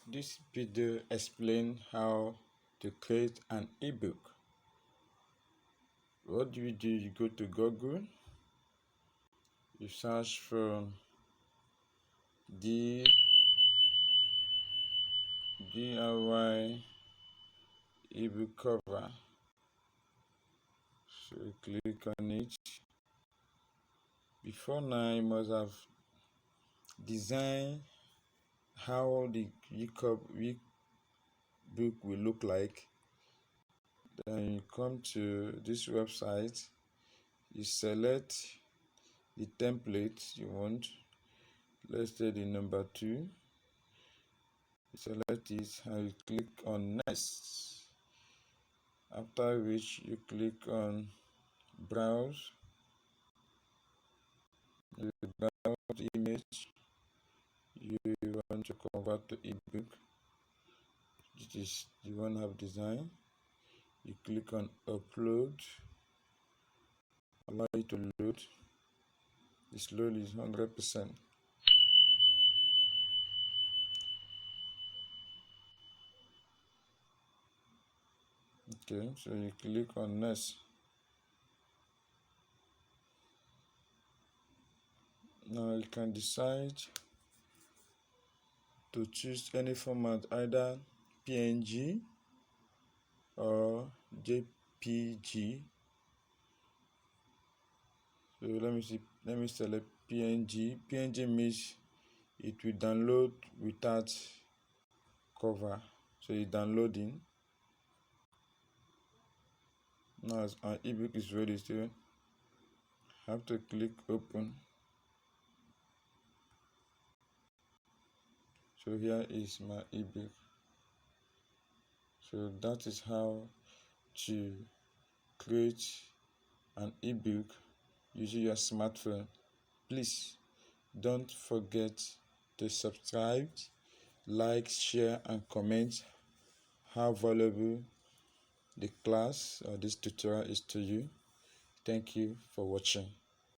This video explains how to create an ebook. What do? You go to Google, you search for DIY ebook cover. So you click on it. Before now, you must have designed how the ebook will look like. Then you come to this website, you select the template you want. Let's say the number 2. You select it and you click on next. After which you click on browse. You browse the image you want to convert to ebook. This is the one I've designed. You click on upload. Allow it to load. This load is 100%. Okay, so you click on next. Now you can decide to choose any format, either PNG or JPG. So let me select PNG. PNG means it will download without cover. So it's downloading. Now as our ebook is ready, so have to click open. So here is my ebook. So that is how to create an ebook using your smartphone. Please don't forget to subscribe, like, share, and comment how valuable the class or this tutorial is to you. Thank you for watching.